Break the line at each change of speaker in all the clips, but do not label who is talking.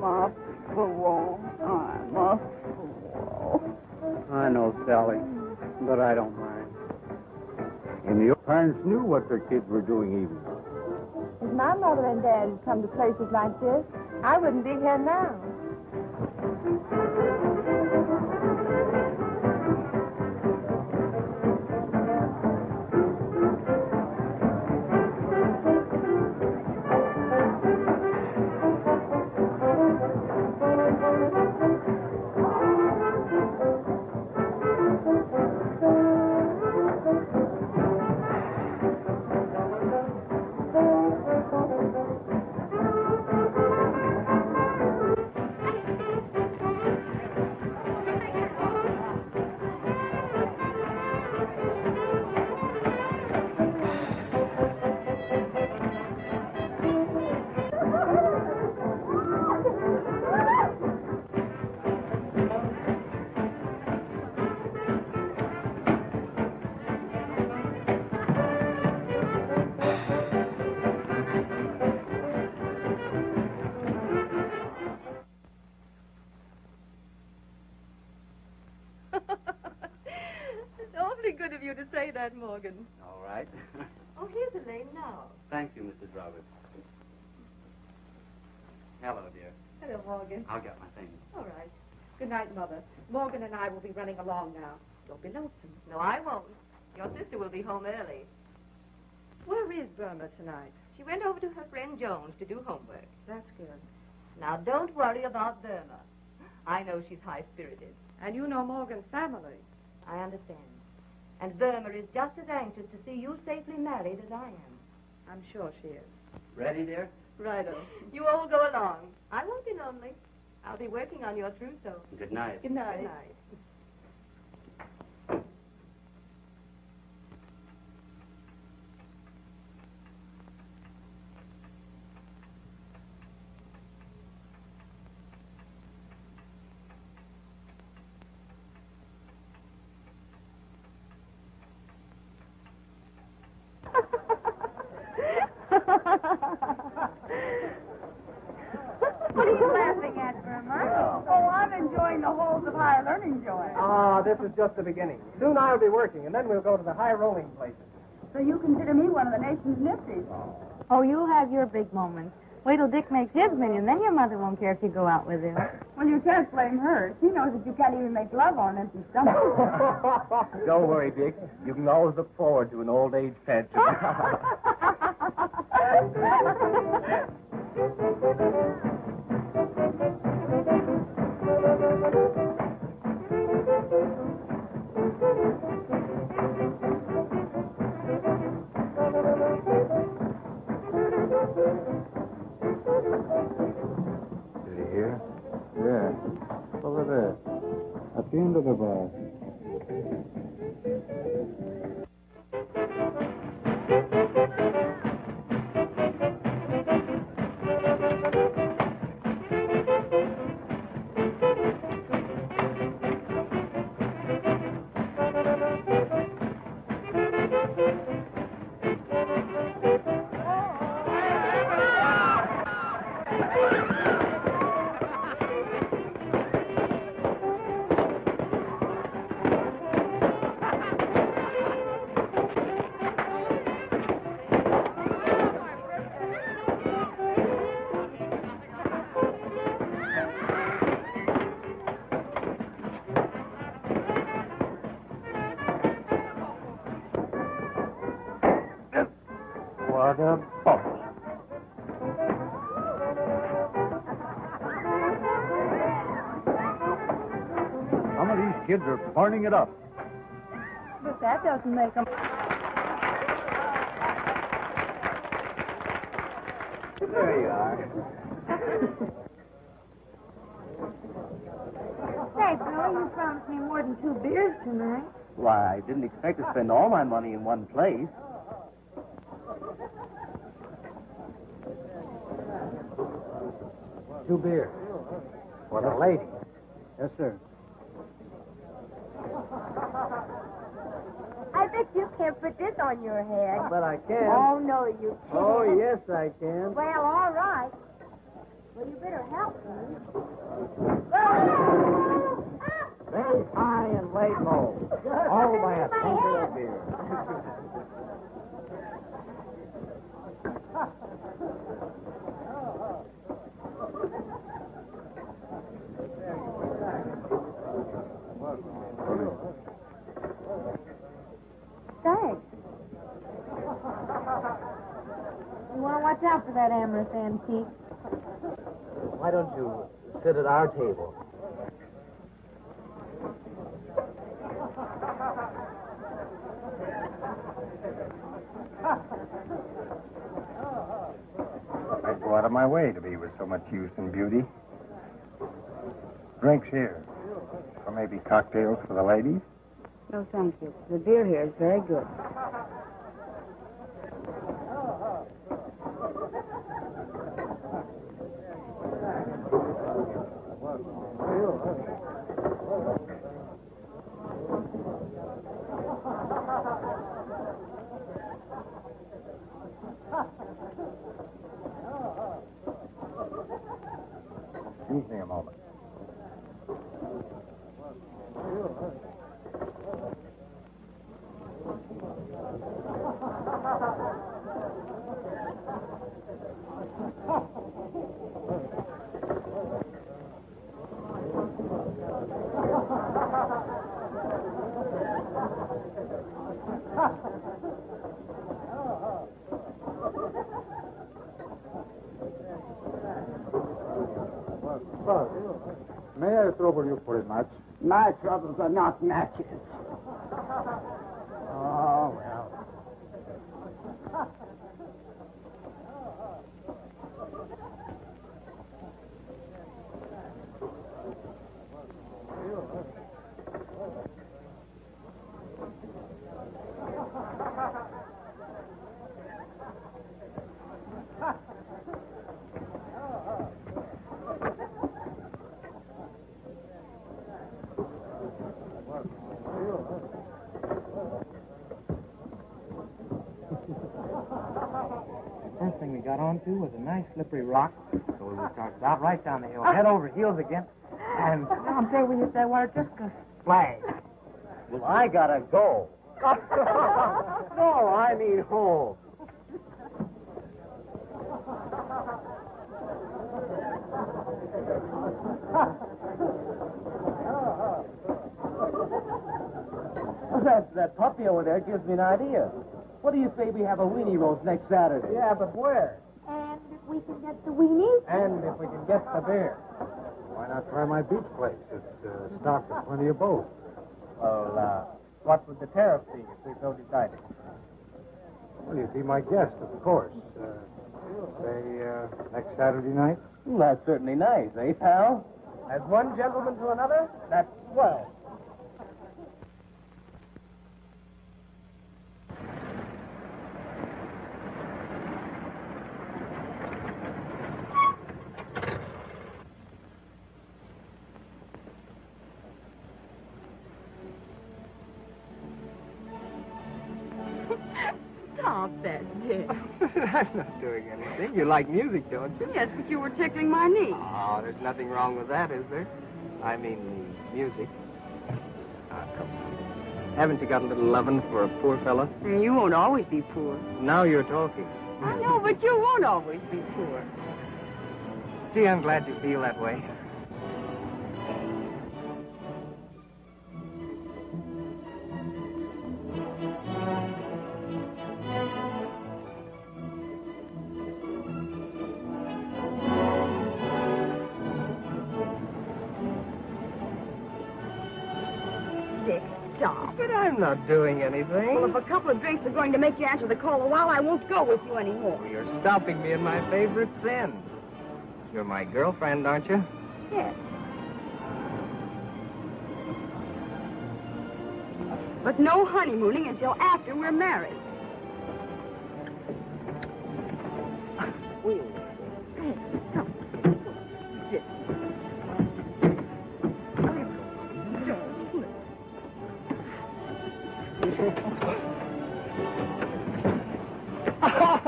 a fool. I'm a fool.
I know, Sally, but I don't mind.
And your parents knew what their kids were doing even.
If my mother and dad had come to places like this, I wouldn't be here now.
Good of you to say that, Morgan.
All right.
Oh, here's Elaine now.
Thank you, Mrs. Roberts. Hello, dear.
Hello, Morgan.
I'll get my things.
All right. Good night, Mother. Morgan and I will be running along now. Don't be lonesome. No, I won't. Your sister will be home early. Where is Burma tonight? She went over to her friend Jones to do homework. That's good. Now, don't worry about Burma. I know she's high-spirited. And you know Morgan's family. I understand. And Burma is just as anxious to see you safely married as I am. I'm sure she is.
Ready, dear?
Righto. You all go along. I won't be lonely. I'll be working on your trousseau.
Good night.
Good night. Good night.
What are you laughing at, Burma?
Oh, I'm enjoying the holes of higher learning, Joy.
Ah, this is just the beginning. Soon I'll be working, and then we'll go to the high rolling places.
So you consider me one of the nation's nifties?
Oh, you'll have your big moments. Wait till Dick makes his million, then your mother won't care if you go out with him.
Well, you can't blame her. She knows that you can't even make love on an empty stomach.
Don't worry, Dick. You can always look forward to an old age pension.
Did you hear? Yeah. Over there. At the end of the bar. What a bubble. Some of these kids are burning it up.
But that doesn't make them...
There you are.
Say, Billy, you promised me more than 2 beers tonight.
Why, I didn't expect to spend all my money in one place. Two beers. For the lady. Yes, sir.
I bet you can't put this on your head.
But I can.
Oh, no, you can't.
Oh, yes, I can.
Well, all right. Well, you better help me.
Very high and laid low. All by a finger of beer.
Thanks. You want to watch out for that amorous antique.
Why don't you sit at our table?
I'd go out of my way to be with so much youth and beauty. Drinks here. Or maybe cocktails for the ladies.
No, thank you. The beer here is very good.
Excuse me a moment. May I trouble you for a match?
My troubles are not matches. Oh, well.
First thing we got onto was a nice slippery rock, so we started out right down the hill, head over heels again, and
I'm sure we hit that water just a
splash. Well, I gotta go. No, I mean home. That puppy over there gives me an idea. What do you say we have a weenie roast next Saturday? Yeah, but where?
And if we can get the weenies?
And if we can get the beer.
Why not try my beach place? It's stocked with plenty of both.
Well, what would the tariff be if we so decided?
Well, you'd be my guest, of course. Say, next Saturday night?
That's certainly nice, eh, pal? As one gentleman to another, that's swell.
Stop that, Dick.
I'm not doing anything. You like music, don't you?
Yes, but you were tickling my knee.
Oh, there's nothing wrong with that, is there? I mean, music. Ah, come on. Haven't you got a little lovin' for a poor fella?
You won't always be poor.
Now you're talking.
I know, but you won't always be poor.
Gee, I'm glad you feel that way.
Dick, stop.
But I'm not doing anything.
Well, if a couple of drinks are going to make you answer the call a while, I won't go with you anymore.
You're stopping me in my favorite sin. You're my girlfriend, aren't you?
Yes. But no honeymooning until after we're married.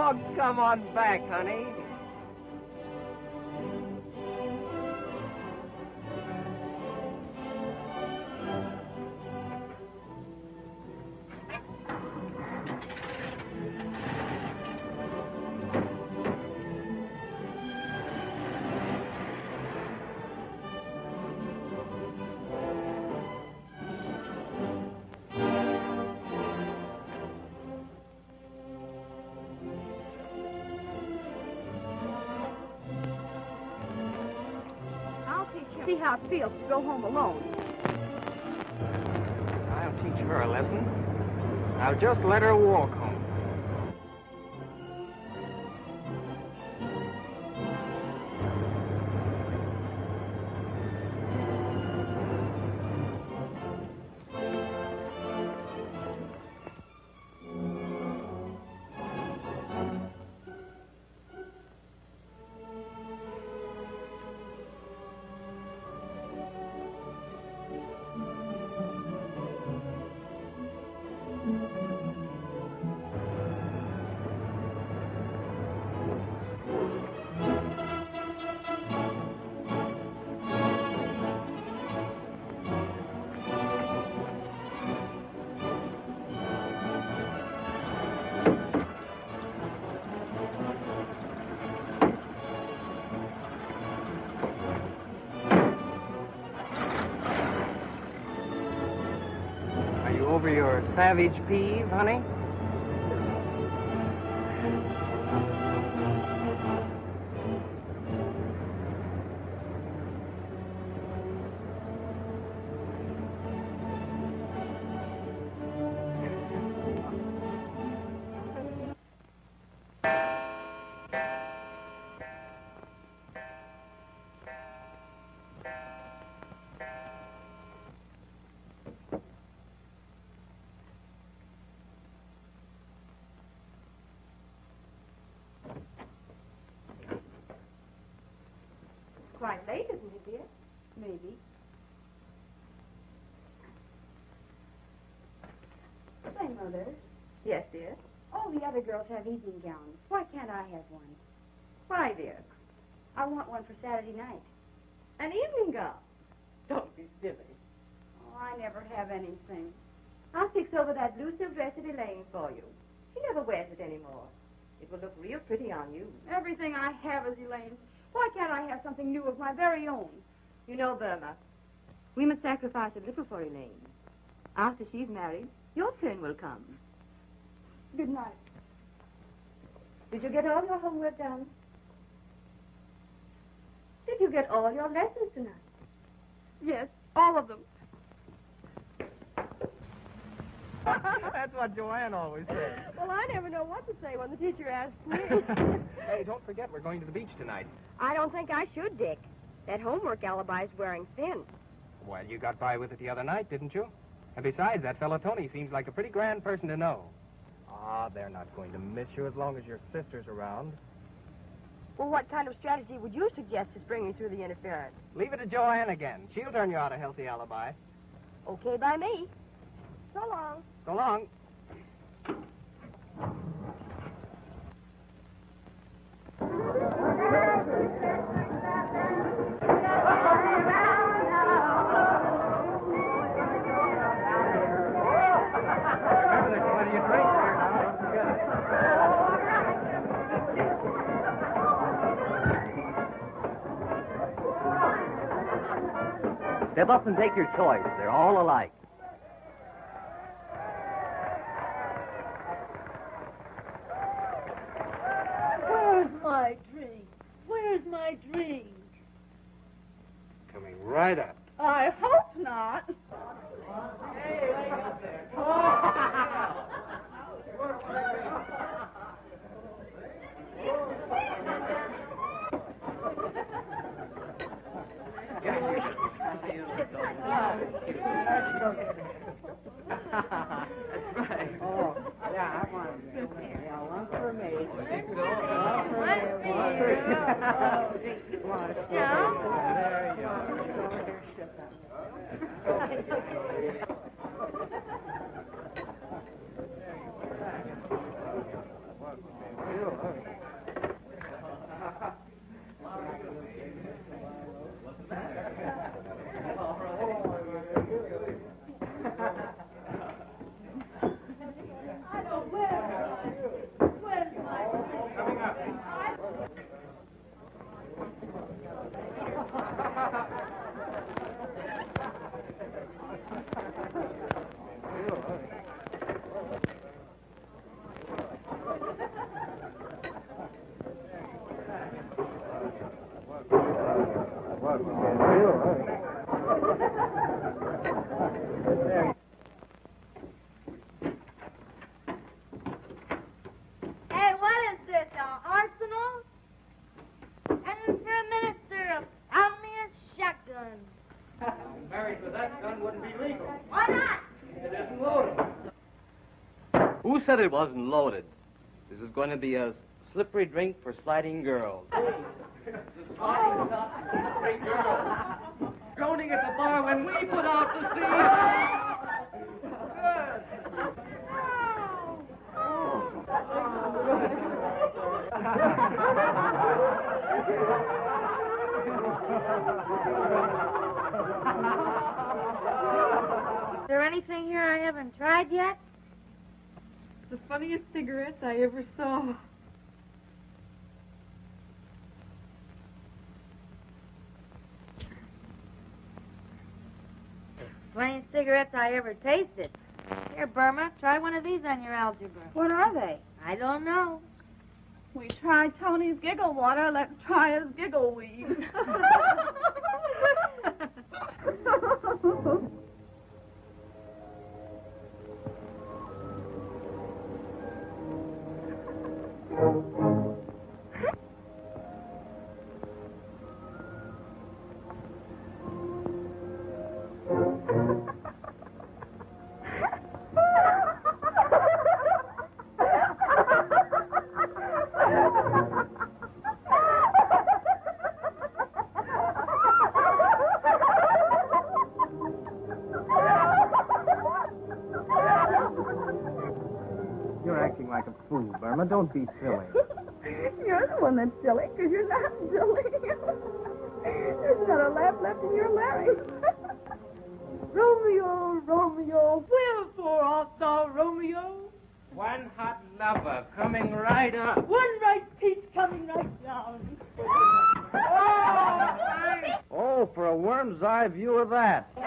Oh, come on back, honey.
see how it feels to go home alone.
I'll teach her a lesson. I'll just let her walk home. Over your savage peeve, honey?
Quite late, isn't it, dear?
Maybe. Say, Mother,
Yes, dear.
all the other girls have evening gowns. Why can't I have one?
Why, dear?
I want one for Saturday night.
An evening gown. Don't be silly.
Oh, I never have anything.
I'll fix over that blue silk dress at Elaine's for you. She never wears it anymore. It will look real pretty on you.
Everything I have is Elaine's. Why can't I have something new of my very own?
You know, Burma, we must sacrifice a little for Elaine. After she's married, your turn will come.
Good night.
Did you get all your homework done? Did you get all your lessons tonight?
Yes, all of them.
That's what Joanne always says.
Well, I never know what to say when the teacher asks me.
Hey, don't forget, we're going to the beach tonight.
I don't think I should, Dick. That homework alibi's wearing thin.
Well, you got by with it the other night, didn't you? And besides, that fellow Tony seems like a pretty grand person to know. Ah, they're not going to miss you as long as your sister's around.
Well, what kind of strategy would you suggest to spring me through the interference?
Leave it to Joanne again. She'll turn you out a healthy alibi.
Okay by me. So long.
So long. Remember, there's plenty of drinks here now. Don't forget it.
Step up and take your choice. They're all alike.
Where's my drink? Where's my drink?
Coming right up.
I hope not.
Hey, wake up there. That's right.
Oh, yeah, I want it. Yeah, one for me. One for me. One for me. There you are.
Hey, what is this, an arsenal? And then for a minute, sir, found me a shotgun.
Married with that gun wouldn't be legal.
Why not?
It isn't loaded.
Who said it wasn't loaded? This is going to be a slippery drink for sliding girls.
Slippery girl. Droning at the bar when we put out the scene.
Is there anything here I haven't tried yet?
The funniest cigarettes I ever saw.
Funniest cigarettes I ever tasted. Here, Burma, try one of these on your algebra.
What are they?
I don't know.
We tried Tony's giggle water. Let's try his giggle weed.
You're acting like a fool, Burma. Don't be silly.
You're the one that's silly, because you're not silly. There's not a laugh left in your larynx.
Romeo, Romeo, wherefore art thou Romeo?
One hot lover coming right up.
One right piece coming right down.
Oh, for a worm's eye view of that.
How'd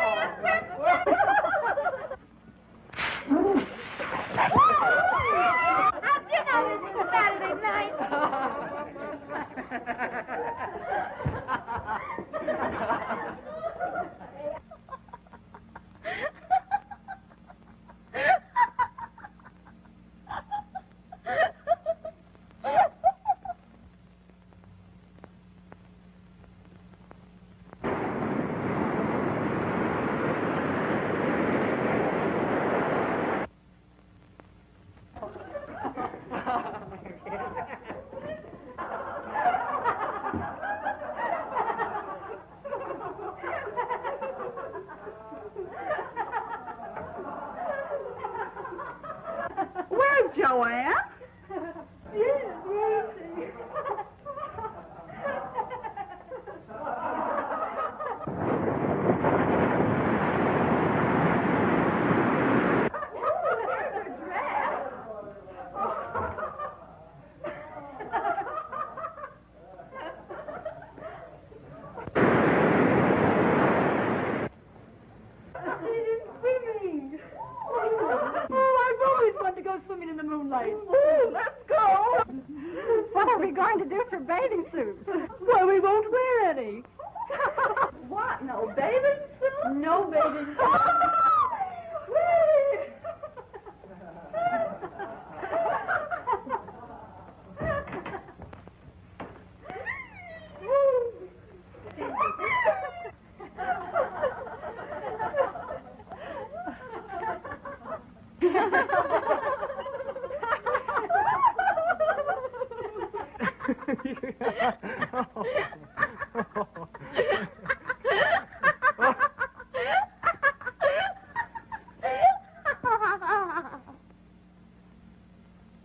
you know this was Saturday night?
Where's Joanne?
I've always wanted to go swimming in the moonlight.
Let's go. What are we going to do for bathing suits?
Well, we won't wear any.
What? No bathing suits?
No bathing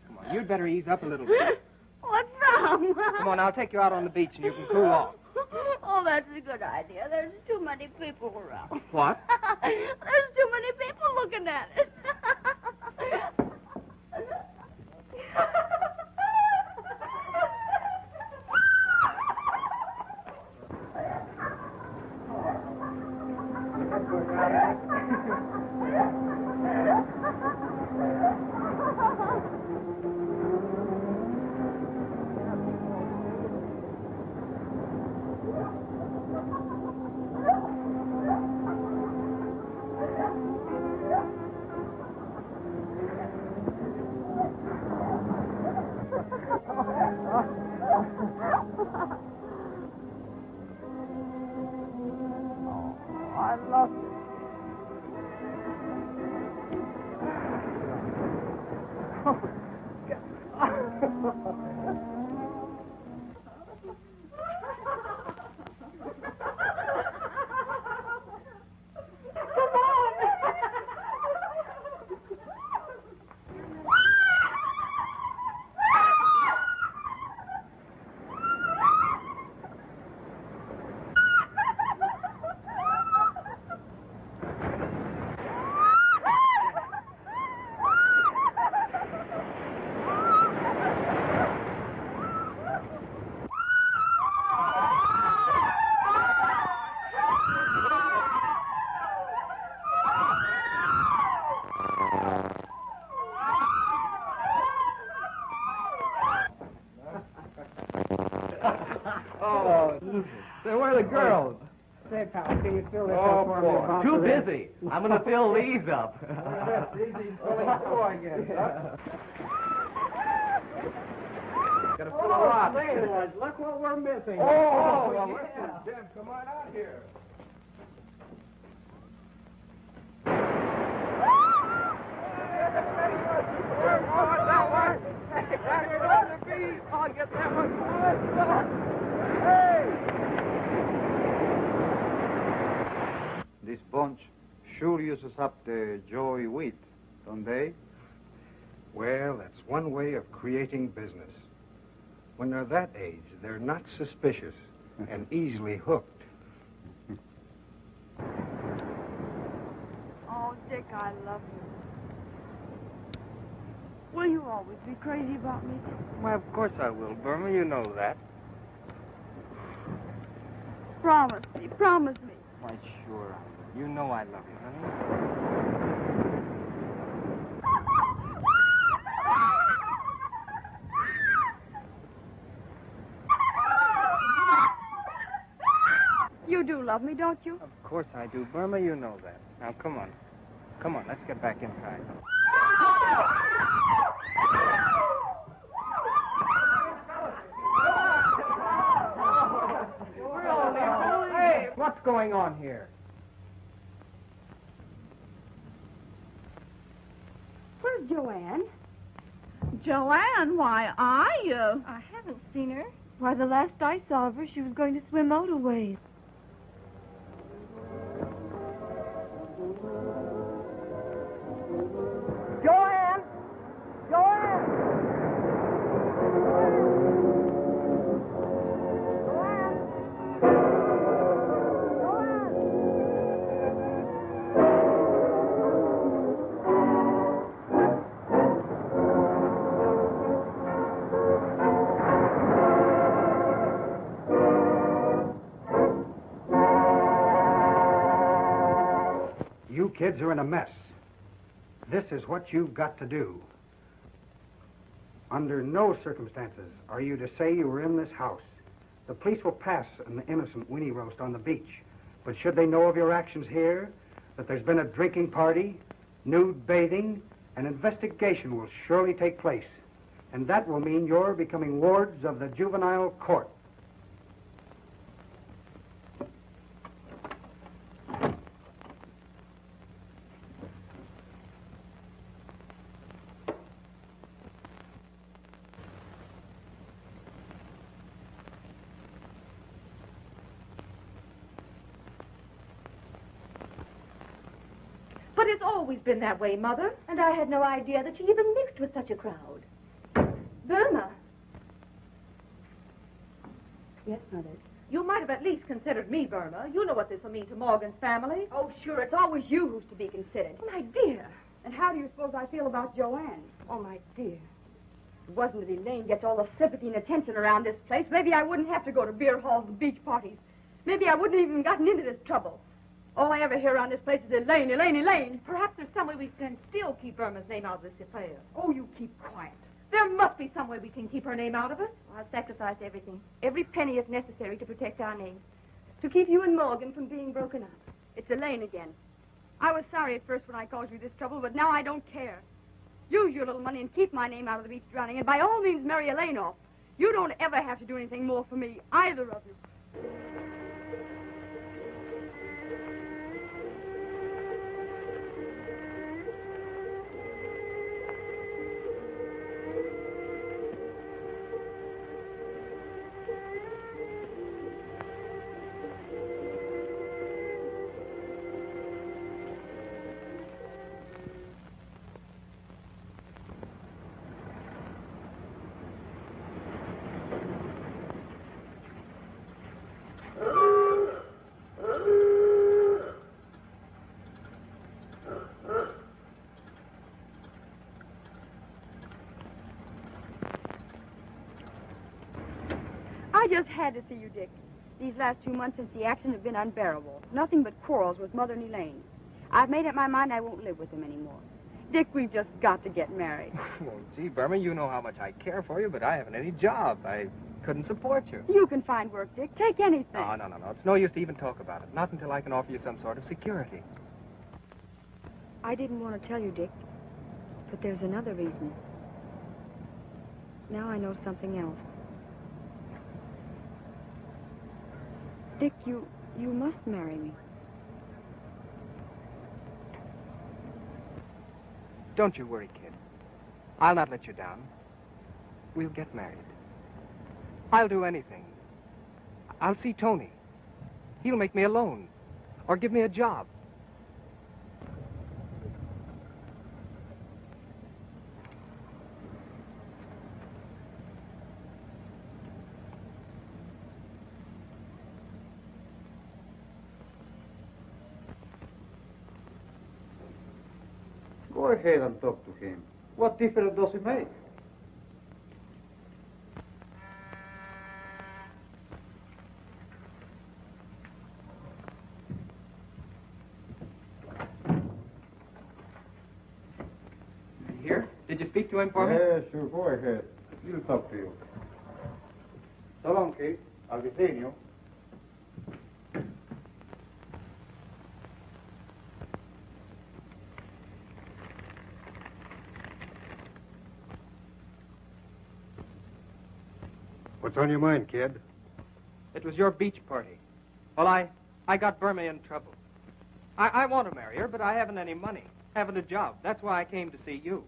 Come on, you'd better ease up a little bit.
What's wrong?
Come on, I'll take you out on the beach and you can cool off.
Oh, that's a good idea. There's too many people around.
What?
There's too many people looking at it.
I love you.
Say, where are the girls?
Say, pal, can you fill this
Oh,
up for me?
boy.
about
Too
today?
busy. I'm going to fill these up.
I guess, huh?
Gotta fill a lot.
Say, boys, look what we're missing.
Oh, well,
yeah.
Jim, come on out here.
I'll get that one.
This bunch sure uses up the joy wheat, don't they?
Well, that's one way of creating business. When they're that age, they're not suspicious and easily hooked.
Oh, Dick, I love you. Will you always be crazy about me?
Why, of course I will, Burma. You know that.
Promise me.
Why, sure I will. You know I love you, honey.
You do love me, don't you?
Of course I do, Burma. You know that. Now, come on. Come on, let's get back inside.
Hey, what's going on here?
Where's Joanne?
Joanne, why,
I haven't seen her. Why, the last I saw of her, she was going to swim motorways.
Joanne! Joanne!
You kids are in a mess. This is what you've got to do. Under no circumstances are you to say you were in this house. The police will pass an innocent Winnie roast on the beach. But should they know of your actions here, that there's been a drinking party, nude bathing, an investigation will surely take place. And that will mean you're becoming wards of the juvenile court.
But it's always been that way, Mother.
And I had no idea that she even mixed with such a crowd. Burma. Yes, Mother.
You might have at least considered me, Burma. You know what this will mean to Morgan's family.
Oh, sure, it's always you who's to be considered.
Oh, my dear.
And how do you suppose I feel about Joanne? Oh, my dear. If it wasn't that Elaine gets all the sympathy and attention around this place, maybe I wouldn't have to go to beer halls and beach parties. Maybe I wouldn't have even gotten into this trouble. All I ever hear around this place is Elaine, Elaine, Elaine.
Perhaps there's some way we can still keep Burma's name out of this affair.
Oh, you keep quiet.
There must be some way we can keep her name out of it.
I'll sacrifice everything. Every penny is necessary to protect our name. To keep you and Morgan from being broken up. It's Elaine again. I was sorry at first when I caused you this trouble, but now I don't care. Use your little money and keep my name out of the beach drowning, and by all means marry Elaine off. You don't ever have to do anything more for me, either of you. I just had to see you, Dick. These last 2 months since the accident have been unbearable. Nothing but quarrels with Mother and Elaine. I've made up my mind I won't live with them anymore. Dick, we've just got to get married.
Well, gee, Burma, you know how much I care for you, but I haven't any job. I couldn't support you.
You can find work, Dick. Take anything.
No. It's no use to even talk about it. Not until I can offer you some sort of security.
I didn't want to tell you, Dick, but there's another reason. Now I know something else. Dick, you must marry me.
Don't you worry, kid. I'll not let you down. We'll get married. I'll do anything. I'll see Tony. He'll make me a loan or give me a job.
Go ahead and talk to him. What difference does it make?
Here? Did you speak to him for me?
Yeah, sure. Go ahead. He'll talk to you. So long, Kate. I'll be seeing you.
What's on your mind, kid?
It was your beach party. Well, I got Burma in trouble. I want to marry her, but I haven't any money. Haven't a job. That's why I came to see you.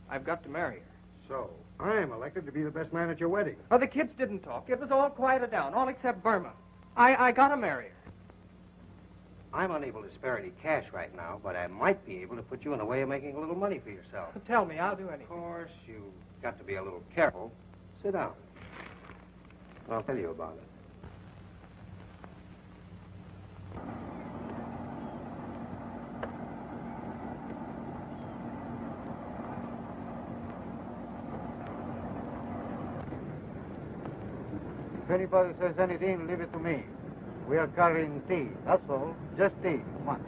I've got to marry her.
So, I'm elected to be the best man at your wedding.
Oh, the kids didn't talk. It was all quieted down, all except Burma. I got to marry her.
I'm unable to spare any cash right now, but I might be able to put you in a way of making a little money for yourself.
Tell me, I'll do anything.
Of course, you've got to be a little careful. Sit down. I'll tell you about it.
If anybody says anything, leave it to me. We are carrying tea. That's all. Just tea. Come on.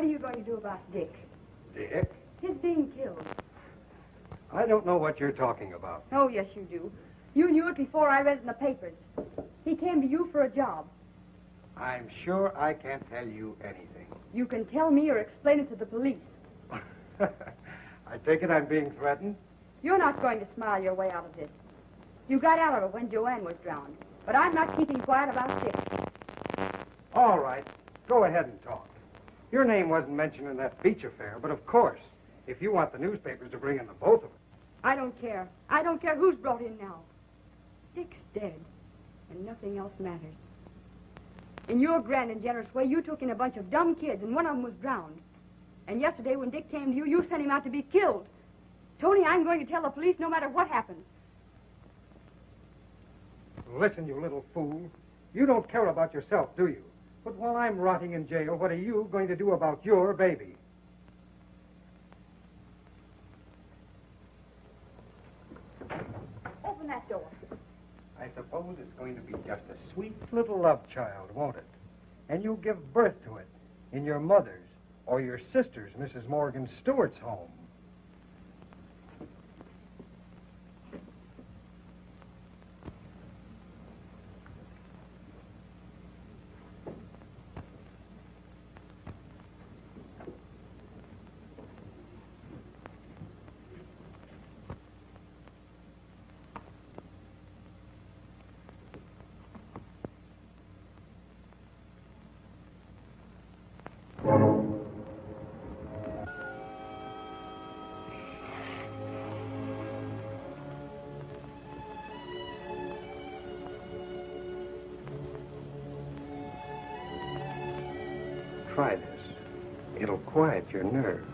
What are you going to do about Dick?
Dick?
His being killed.
I don't know what you're talking about.
Oh, yes, you do. You knew it before I read it in the papers. He came to you for a job.
I'm sure I can't tell you anything.
You can tell me or explain it to the police.
I take it I'm being threatened?
You're not going to smile your way out of this. You got out of it when Joanne was drowned. But I'm not keeping quiet about Dick.
All right. Go ahead and talk. Your name wasn't mentioned in that beach affair, but of course, if you want the newspapers to bring in the both of us.
I don't care. I don't care who's brought in now. Dick's dead, and nothing else matters. In your grand and generous way, you took in a bunch of dumb kids, and one of them was drowned. And yesterday, when Dick came to you, you sent him out to be killed. Tony, I'm going to tell the police no matter what happens.
Listen, you little fool. You don't care about yourself, do you? But while I'm rotting in jail, what are you going to do about your baby?
Open that door.
I suppose it's going to be just a sweet little love child, won't it? And you'll give birth to it in your mother's or your sister's, Mrs. Morgan Stewart's home. Try this. It'll quiet your nerves.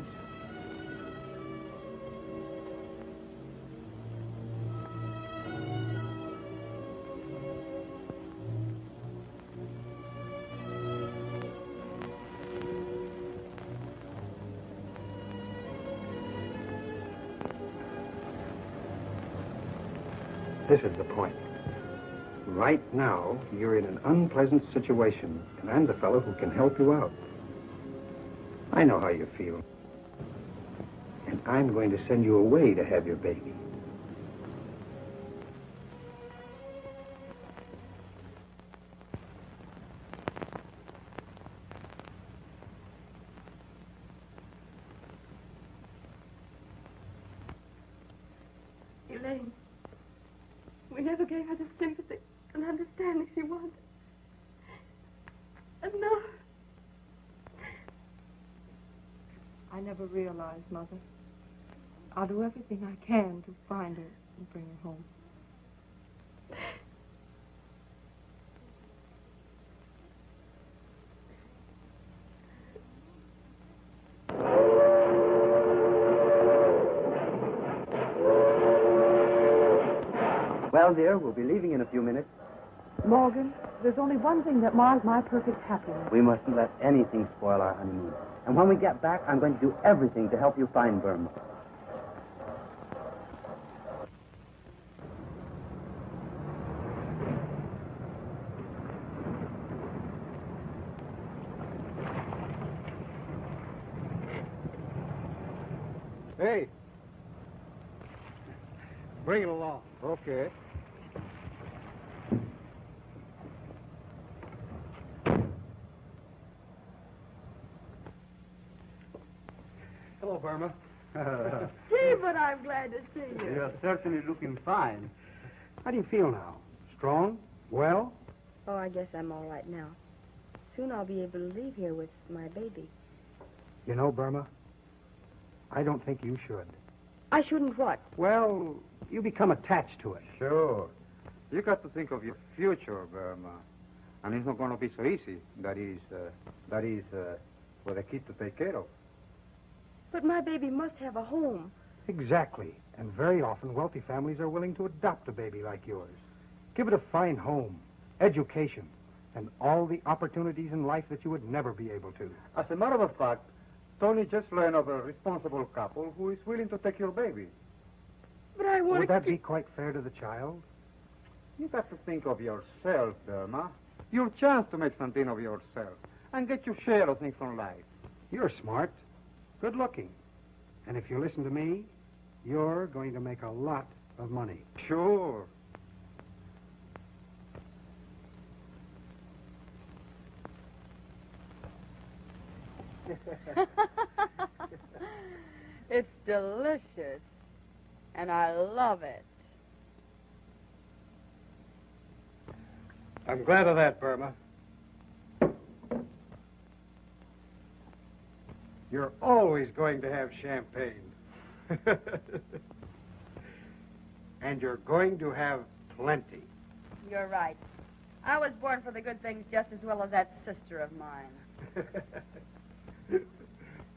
This is the point. Right now, you're in an unpleasant situation, and I'm the fellow who can help you out. I know how you feel. And I'm going to send you away to have your baby.
Elaine, we never gave her the sympathy and understanding she wanted. And now... I never realized, Mother. I'll do everything I can to find her and bring her home.
Well, dear, we'll be leaving in a few minutes.
Morgan, there's only one thing that mars my perfect happiness.
We mustn't let anything spoil our honeymoon. And when we get back, I'm going to do everything to help you find Burma.
Hey. Bring it along. Okay. Hello, Burma.
Gee, but I'm glad to see you.
You're certainly looking fine. How do you feel now? Strong? Well?
Oh, I guess I'm all right now. Soon I'll be able to leave here with my baby.
You know, Burma, I don't think you should.
I shouldn't what?
Well, you become attached to it.
Sure. You got to think of your future, Burma. And it's not going to be so easy. That is, for the kid to take care of.
But my baby must have a home.
Exactly. And very often, wealthy families are willing to adopt a baby like yours. Give it a fine home, education, and all the opportunities in life that you would never be able to.
As a matter of fact, Tony just learned of a responsible couple who is willing to take your baby.
But I want
Would that be quite fair to the child?
You got to think of yourself, Burma. Your chance to make something of yourself and get your share of things from life.
You're smart, good looking. And if you listen to me, you're going to make a lot of money.
Sure.
It's delicious. And I love it.
I'm glad of that, Burma. You're always going to have champagne. And you're going to have plenty.
You're right. I was born for the good things just as well as that sister of mine.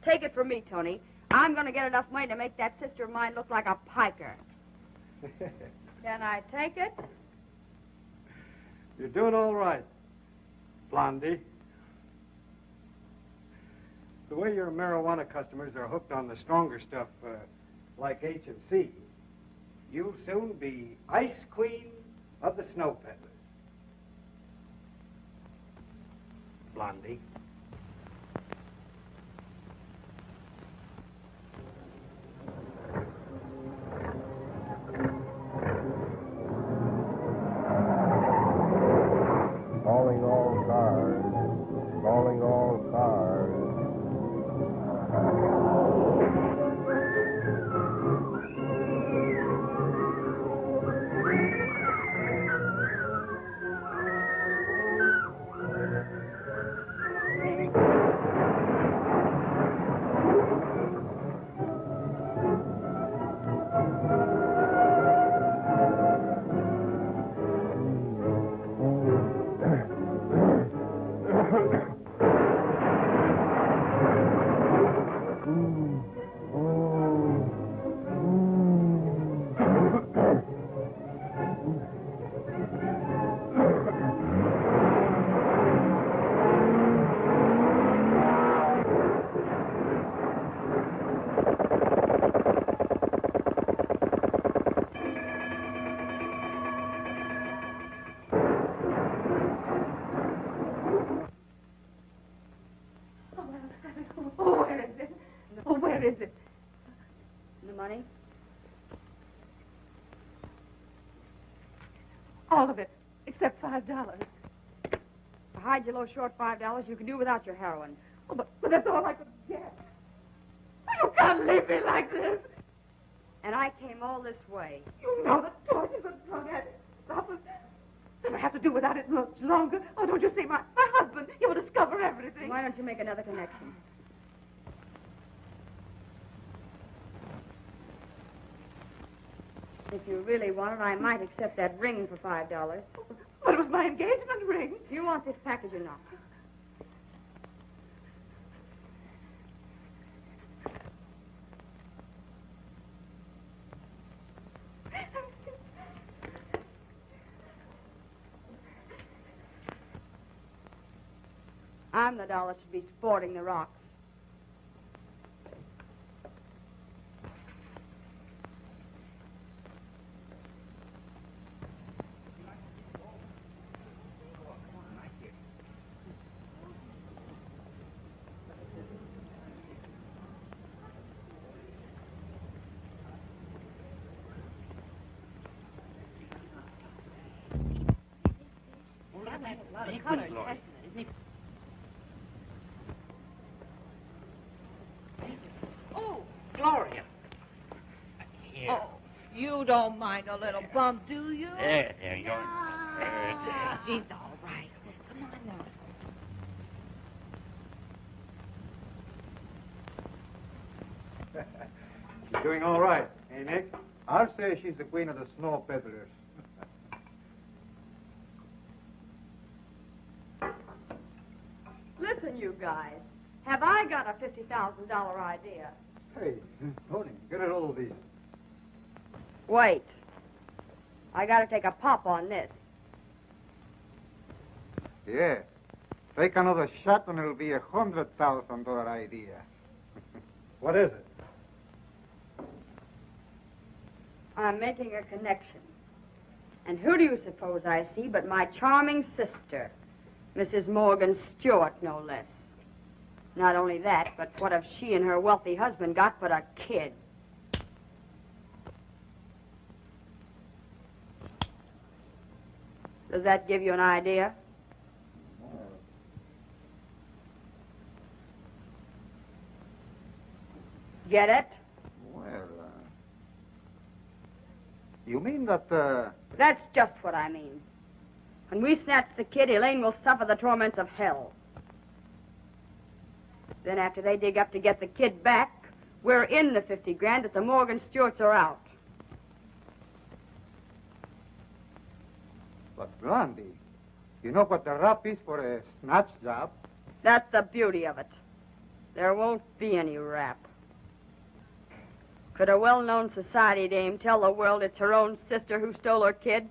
Take it from me, Tony. I'm going to get enough money to make that sister of mine look like a piker. Can I take it?
You're doing all right, Blondie. The way your marijuana customers are hooked on the stronger stuff, like H&C, you'll soon be Ice Queen of the Snow Peddlers. Blondie.
Calling all cars. Calling all cars.
Oh, where is it? Oh, where is it?
The money?
All of it, except $5.
To hide your low short $5, you can do without your heroin.
Oh, but that's all I could get. You can't leave me like this.
And I came all this way.
You know the torture's a drug addict. Stop it. Then I have to do without it much longer. Oh, don't you see, my husband, he will discover everything.
Why don't you make another connection? If you really want it, I might accept that ring for $5.
But it was my engagement ring.
Do you want this package or not? I'm the doll that should be sporting the rocks.
Oh,
Gloria.
oh, you don't mind a little bump, do you?
There you go.
She's all right. Come on now.
She's doing all right, eh, Nick?
I'll say she's the queen of the snow peddlers.
Listen, you guys. Have I got a $50,000 idea?
Hey, Tony, get a hold of these.
Wait. I got to take a pop on this.
Yeah. Take another shot and it'll be $100,000 idea.
What is it?
I'm making a connection. And who do you suppose I see but my charming sister, Mrs. Morgan Stewart, no less. Not only that, but what have she and her wealthy husband got but a kid? Does that give you an idea? Get it?
Well, you mean that,
That's just what I mean. When we snatch the kid, Elaine will suffer the torments of hell. Then after they dig up to get the kid back, we're in the 50 grand that the Morgan Stewarts are out.
But Blondie, you know what the rap is for a snatch job?
That's the beauty of it. There won't be any rap. Could a well-known society dame tell the world it's her own sister who stole her kid?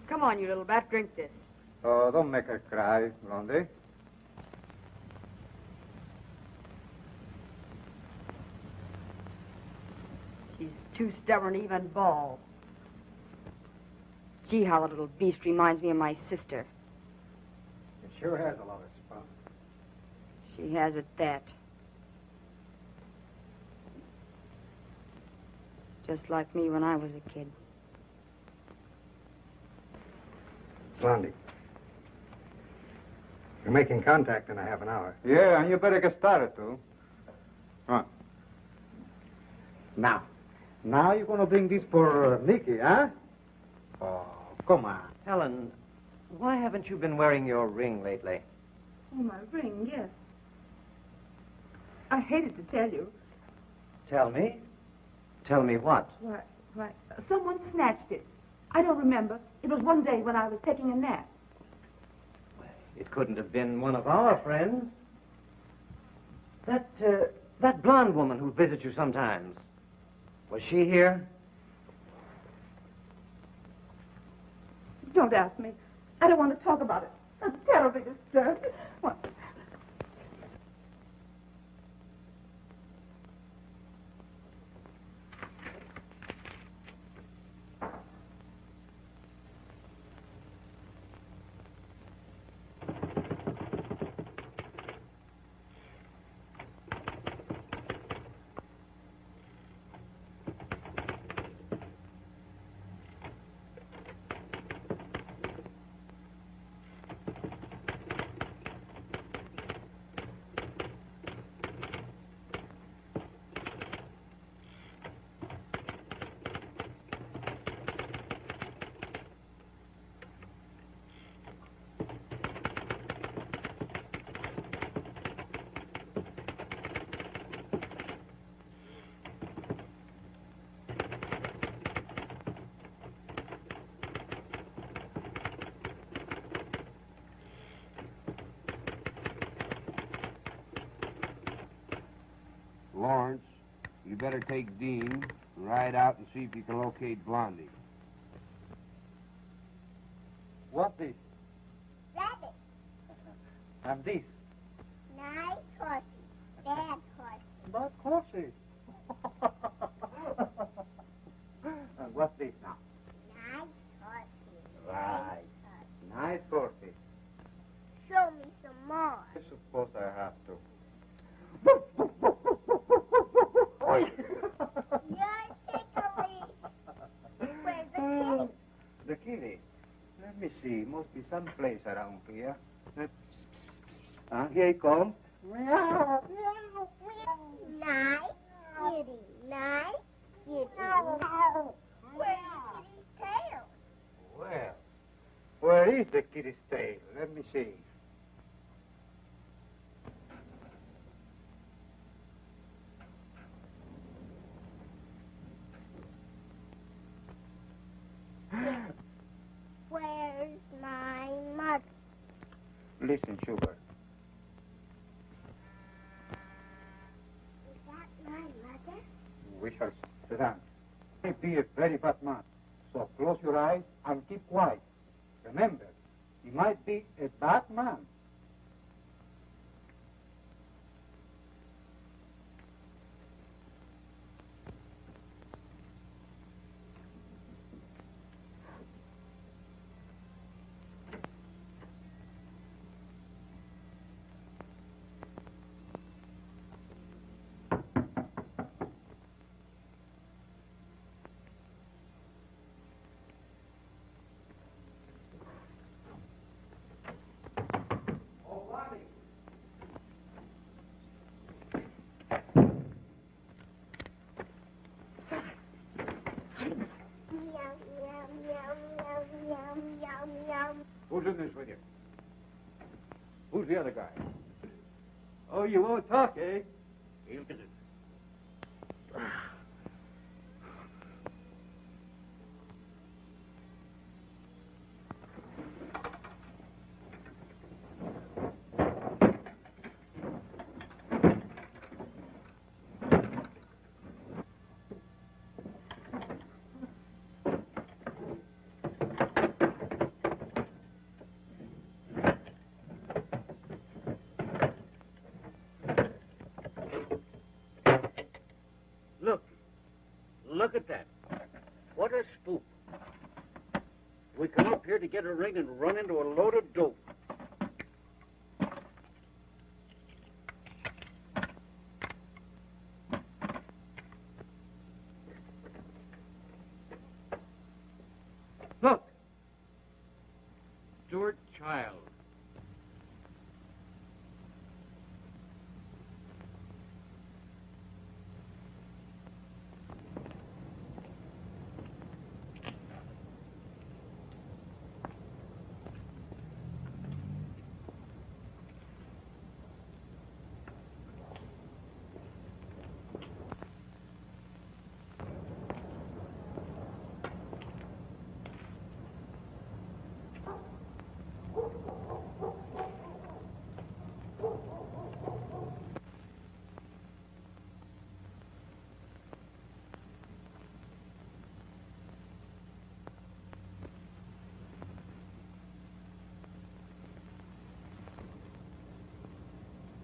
Come on, you little bat, drink this.
Oh, don't make her cry, Blondie.
She's too stubborn to even bawl. Gee, how the little beast reminds me of my sister.
It sure has a lot of spunk.
She has at that. Just like me when I was a kid.
Blondie. You're making contact in a half an hour.
Yeah, and you better get started, too. Come on.
Now you're going to bring this for Nicky, huh? Oh, come on.
Helen, why haven't you been wearing your ring lately?
Oh, my ring, yes. I hated to tell you.
Tell me. Tell me what?
Why, someone snatched it. I don't remember. It was one day when I was taking a nap.
It couldn't have been one of our friends. That blonde woman who visits you sometimes. Was she here?
Don't ask me. I don't want to talk about it. I'm terribly disturbed. What?
Lawrence, you better take Dean and ride out and see if you can locate Blondie.
What this?
Rabbit.
And this?
Nice horsey. Bad horsey.
But horsey. And what's this now?
Nice horsey.
Right. Nice horsey.
Show me some more.
I suppose I have to.
You're tickly. Where's the kitty?
The kitty? Let me see. Must be some place around here. Here he comes.
Nice kitty. Nice kitty. Where's the kitty's tail?
Well, where is the kitty's tail? Let me see.
Listen, sugar.
Is that my mother?
We shall sit down. He may be a very bad man, so close your eyes and keep quiet. Remember, he might be a bad man.
Who's in this with you? Who's the other guy?
Oh, you won't talk, eh? He'll get it. Look at that. What a spook. We come up here to get a ring and run into a load of dope. Look. Stuart Child.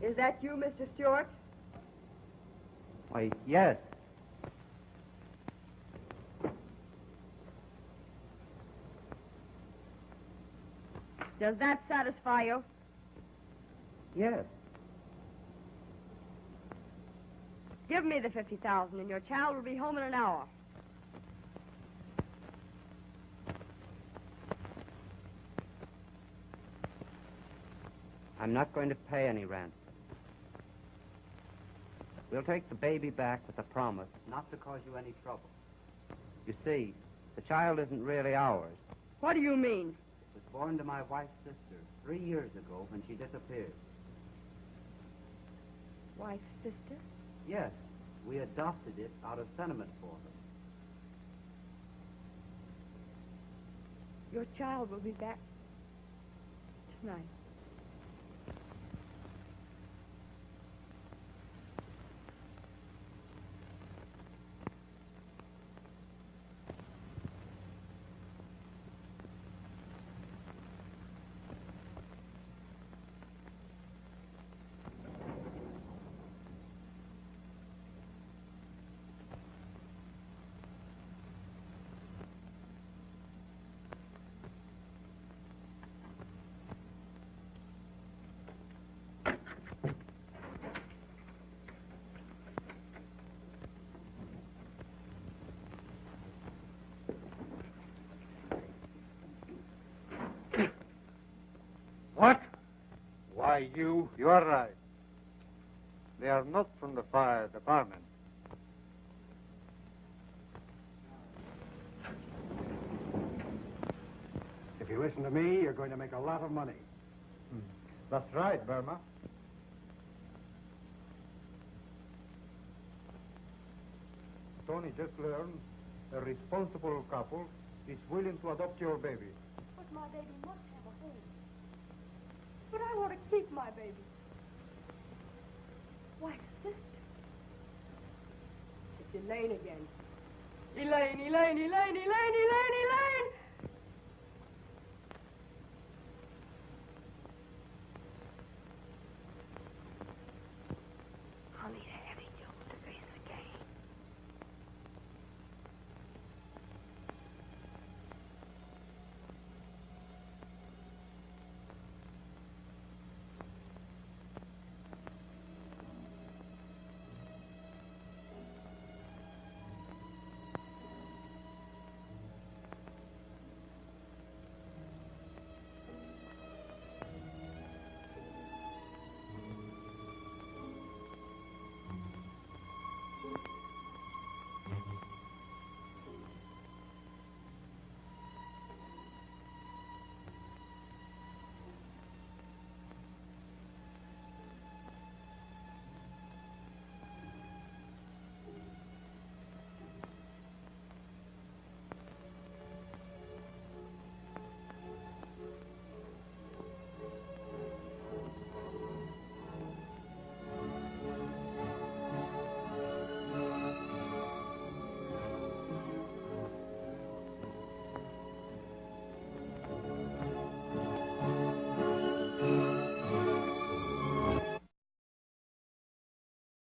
Is that you, Mr. Stewart?
Why, yes.
Does that satisfy you?
Yes.
Give me the $50,000 and your child will be home in an hour.
I'm not going to pay any ransom. We'll take the baby back with a promise not to cause you any trouble. You see, the child isn't really ours.
What do you mean?
It was born to my wife's sister 3 years ago when she disappeared.
Wife's sister?
Yes, we adopted it out of sentiment for her.
Your child will be back tonight.
What? Why, you are right. They are not from the fire department.
If you listen to me, you're going to make a lot of money.
That's right, Burma. Tony just learned a responsible couple is willing to adopt your baby.
But my baby must have a home.
But I want to keep my baby. Why, sister. It's Elaine again. Elaine, Elaine, Elaine, Elaine,